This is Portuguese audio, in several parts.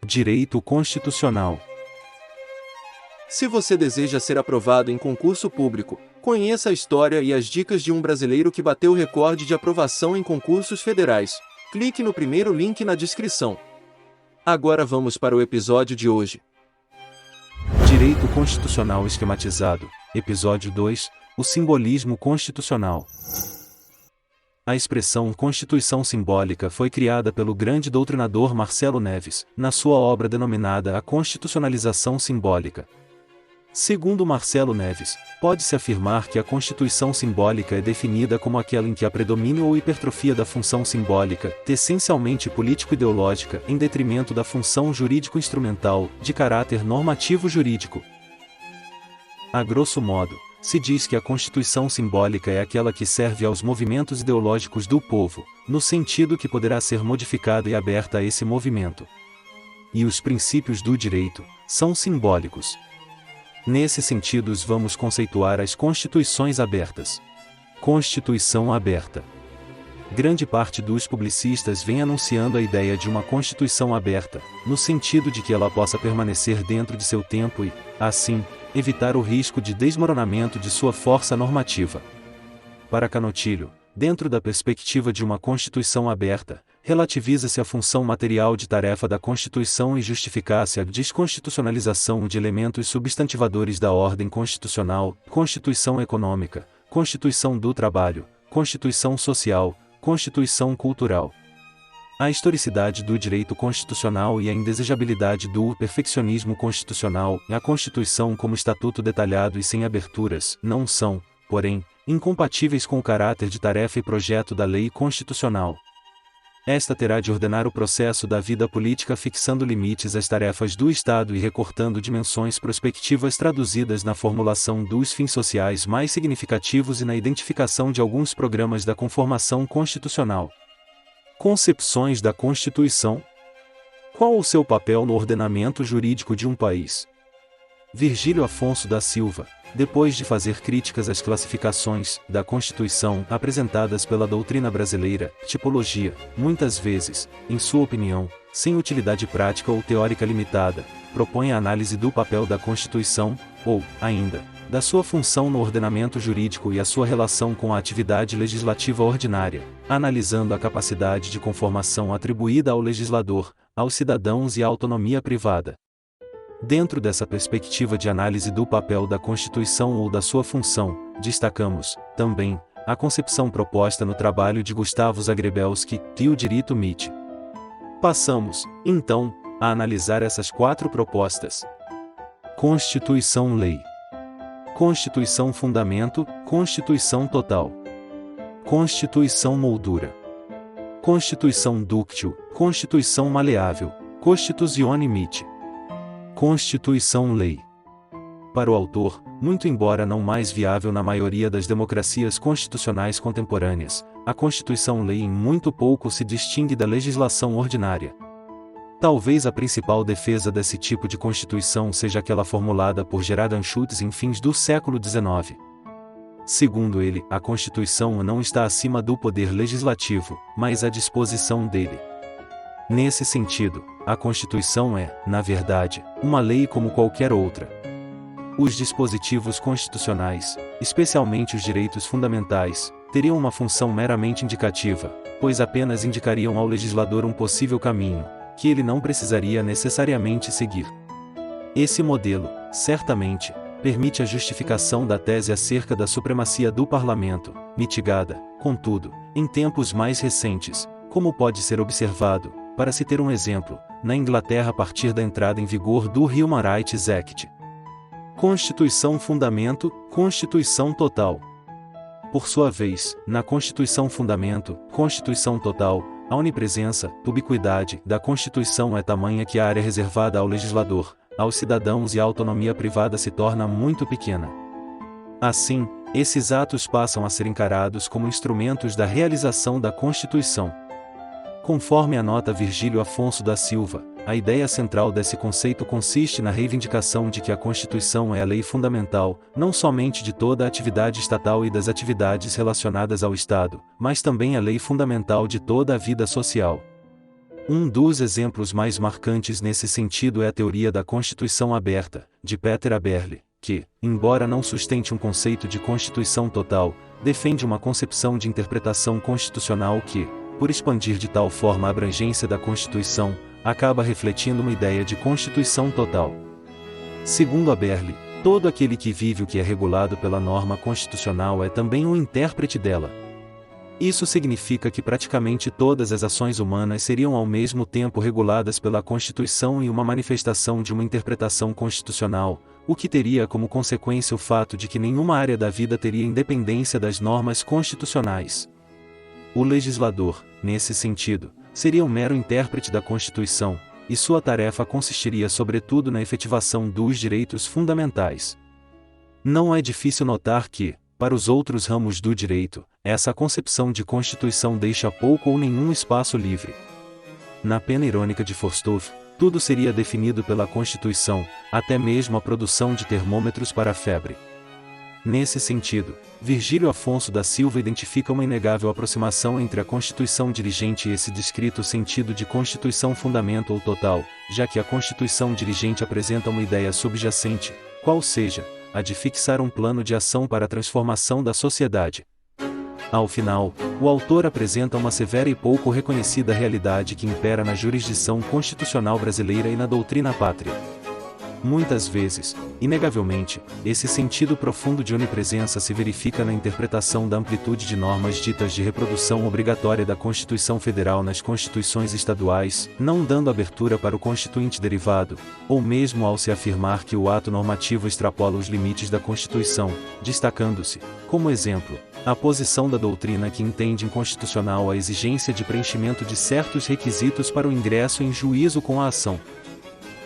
Direito Constitucional. Se você deseja ser aprovado em concurso público, conheça a história e as dicas de um brasileiro que bateu o recorde de aprovação em concursos federais. Clique no primeiro link na descrição. Agora vamos para o episódio de hoje. Direito Constitucional Esquematizado. Episódio 2. O simbolismo constitucional. A expressão Constituição Simbólica foi criada pelo grande doutrinador Marcelo Neves, na sua obra denominada A Constitucionalização Simbólica. Segundo Marcelo Neves, pode-se afirmar que a Constituição Simbólica é definida como aquela em que há predomínio ou hipertrofia da função simbólica, essencialmente político-ideológica, em detrimento da função jurídico-instrumental, de caráter normativo-jurídico. A grosso modo, se diz que a Constituição Simbólica é aquela que serve aos movimentos ideológicos do povo, no sentido que poderá ser modificada e aberta a esse movimento. E os princípios do direito são simbólicos. Nesse sentido, vamos conceituar as Constituições abertas. Constituição aberta. Grande parte dos publicistas vem anunciando a ideia de uma Constituição aberta, no sentido de que ela possa permanecer dentro de seu tempo e, assim, evitar o risco de desmoronamento de sua força normativa. Para Canotilho, dentro da perspectiva de uma Constituição aberta, relativiza-se a função material de tarefa da Constituição e justifica-se a desconstitucionalização de elementos substantivadores da ordem constitucional, Constituição econômica, Constituição do trabalho, Constituição social, Constituição cultural. A historicidade do direito constitucional e a indesejabilidade do perfeccionismo constitucional, a Constituição como estatuto detalhado e sem aberturas, não são, porém, incompatíveis com o caráter de tarefa e projeto da lei constitucional. Esta terá de ordenar o processo da vida política fixando limites às tarefas do Estado e recortando dimensões prospectivas traduzidas na formulação dos fins sociais mais significativos e na identificação de alguns programas da conformação constitucional. Concepções da Constituição. Qual o seu papel no ordenamento jurídico de um país? Virgílio Afonso da Silva, depois de fazer críticas às classificações da Constituição apresentadas pela doutrina brasileira, tipologia, muitas vezes, em sua opinião, sem utilidade prática ou teórica limitada, propõe a análise do papel da Constituição, ou, ainda, da sua função no ordenamento jurídico e a sua relação com a atividade legislativa ordinária, analisando a capacidade de conformação atribuída ao legislador, aos cidadãos e à autonomia privada. Dentro dessa perspectiva de análise do papel da Constituição ou da sua função, destacamos, também, a concepção proposta no trabalho de Gustavo Zagrebelsky e o direito MIT. Passamos, então, a analisar essas quatro propostas. Constituição-Lei. Constituição Fundamento, Constituição Total. Constituição Moldura. Constituição Dúctil, Constituição Maleável, Constituizione MIT. Constituição-Lei. Para o autor, muito embora não mais viável na maioria das democracias constitucionais contemporâneas, a Constituição-Lei em muito pouco se distingue da legislação ordinária. Talvez a principal defesa desse tipo de Constituição seja aquela formulada por Gerard Anschutz em fins do século XIX. Segundo ele, a Constituição não está acima do poder legislativo, mas à disposição dele. Nesse sentido, a Constituição é, na verdade, uma lei como qualquer outra. Os dispositivos constitucionais, especialmente os direitos fundamentais, teriam uma função meramente indicativa, pois apenas indicariam ao legislador um possível caminho, que ele não precisaria necessariamente seguir. Esse modelo, certamente, permite a justificação da tese acerca da supremacia do parlamento, mitigada, contudo, em tempos mais recentes, como pode ser observado, para se ter um exemplo, na Inglaterra a partir da entrada em vigor do Human Rights Act. Constituição Fundamento, Constituição Total. Por sua vez, na Constituição Fundamento, Constituição Total, a onipresença, ubiquidade, da Constituição é tamanha que a área reservada ao legislador, aos cidadãos e à autonomia privada se torna muito pequena. Assim, esses atos passam a ser encarados como instrumentos da realização da Constituição. Conforme anota Virgílio Afonso da Silva, a ideia central desse conceito consiste na reivindicação de que a Constituição é a lei fundamental, não somente de toda a atividade estatal e das atividades relacionadas ao Estado, mas também a lei fundamental de toda a vida social. Um dos exemplos mais marcantes nesse sentido é a teoria da Constituição aberta, de Peter Aberle, que, embora não sustente um conceito de Constituição total, defende uma concepção de interpretação constitucional que, por expandir de tal forma a abrangência da Constituição, acaba refletindo uma ideia de Constituição total. Segundo Aberle, todo aquele que vive o que é regulado pela norma constitucional é também um intérprete dela. Isso significa que praticamente todas as ações humanas seriam ao mesmo tempo reguladas pela Constituição e uma manifestação de uma interpretação constitucional, o que teria como consequência o fato de que nenhuma área da vida teria independência das normas constitucionais. O legislador, nesse sentido, seria um mero intérprete da Constituição, e sua tarefa consistiria sobretudo na efetivação dos direitos fundamentais. Não é difícil notar que, para os outros ramos do direito, essa concepção de Constituição deixa pouco ou nenhum espaço livre. Na pena irônica de Forstov, tudo seria definido pela Constituição, até mesmo a produção de termômetros para a febre. Nesse sentido, Virgílio Afonso da Silva identifica uma inegável aproximação entre a Constituição dirigente e esse descrito sentido de Constituição fundamento ou total, já que a Constituição dirigente apresenta uma ideia subjacente, qual seja, a de fixar um plano de ação para a transformação da sociedade. Ao final, o autor apresenta uma severa e pouco reconhecida realidade que impera na jurisdição constitucional brasileira e na doutrina pátria. Muitas vezes, inegavelmente, esse sentido profundo de onipresença se verifica na interpretação da amplitude de normas ditas de reprodução obrigatória da Constituição Federal nas constituições estaduais, não dando abertura para o constituinte derivado, ou mesmo ao se afirmar que o ato normativo extrapola os limites da Constituição, destacando-se, como exemplo, a posição da doutrina que entende inconstitucional a exigência de preenchimento de certos requisitos para o ingresso em juízo com a ação.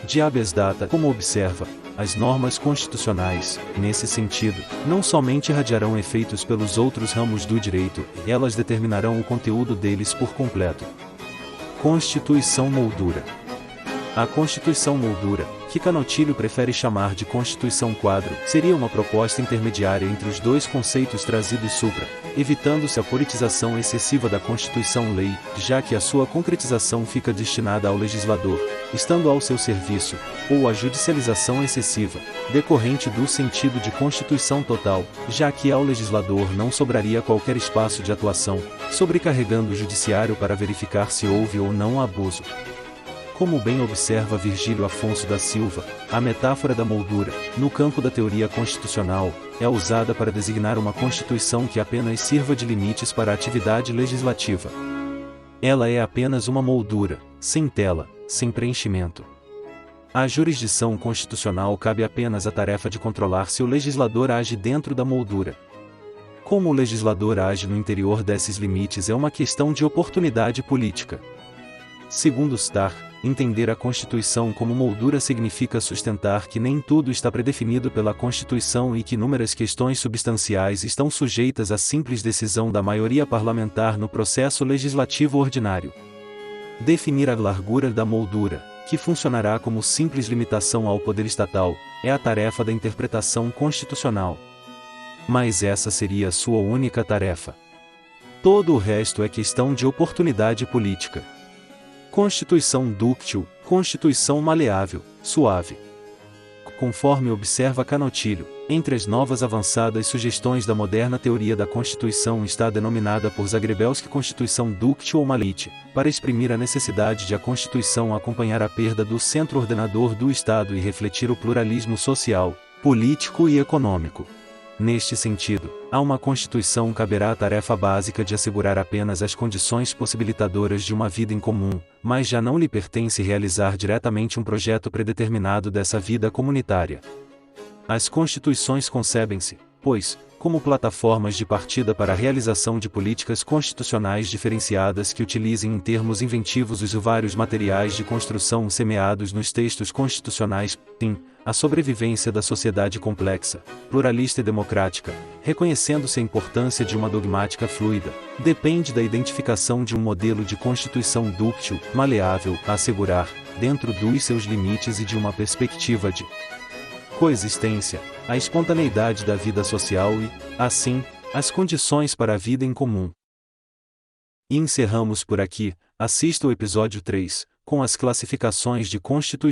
De habeas data, como observa, as normas constitucionais, nesse sentido, não somente irradiarão efeitos pelos outros ramos do direito, elas determinarão o conteúdo deles por completo. Constituição Moldura. A Constituição Moldura, que Canotilho prefere chamar de Constituição Quadro, seria uma proposta intermediária entre os dois conceitos trazidos supra, evitando-se a politização excessiva da Constituição-Lei, já que a sua concretização fica destinada ao legislador, estando ao seu serviço, ou a judicialização excessiva, decorrente do sentido de Constituição Total, já que ao legislador não sobraria qualquer espaço de atuação, sobrecarregando o judiciário para verificar se houve ou não abuso. Como bem observa Virgílio Afonso da Silva, a metáfora da moldura, no campo da teoria constitucional, é usada para designar uma Constituição que apenas sirva de limites para a atividade legislativa. Ela é apenas uma moldura, sem tela, sem preenchimento. À jurisdição constitucional cabe apenas a tarefa de controlar se o legislador age dentro da moldura. Como o legislador age no interior desses limites é uma questão de oportunidade política. Segundo Starr, entender a Constituição como moldura significa sustentar que nem tudo está predefinido pela Constituição e que inúmeras questões substanciais estão sujeitas à simples decisão da maioria parlamentar no processo legislativo ordinário. Definir a largura da moldura, que funcionará como simples limitação ao poder estatal, é a tarefa da interpretação constitucional. Mas essa seria a sua única tarefa. Todo o resto é questão de oportunidade política. Constituição dúctil, Constituição maleável, suave. Conforme observa Canotilho, entre as novas avançadas sugestões da moderna teoria da Constituição está denominada por Zagrebelsky Constituição dúctil ou malite, para exprimir a necessidade de a Constituição acompanhar a perda do centro ordenador do Estado e refletir o pluralismo social, político e econômico. Neste sentido, a uma Constituição caberá a tarefa básica de assegurar apenas as condições possibilitadoras de uma vida em comum, mas já não lhe pertence realizar diretamente um projeto predeterminado dessa vida comunitária. As Constituições concebem-se, pois, como plataformas de partida para a realização de políticas constitucionais diferenciadas que utilizem em termos inventivos os vários materiais de construção semeados nos textos constitucionais, sim, a sobrevivência da sociedade complexa, pluralista e democrática, reconhecendo-se a importância de uma dogmática fluida, depende da identificação de um modelo de Constituição dúctil, maleável, a assegurar, dentro dos seus limites e de uma perspectiva de coexistência, a espontaneidade da vida social e, assim, as condições para a vida em comum. E encerramos por aqui. Assista o episódio 3, com as classificações de Constituição.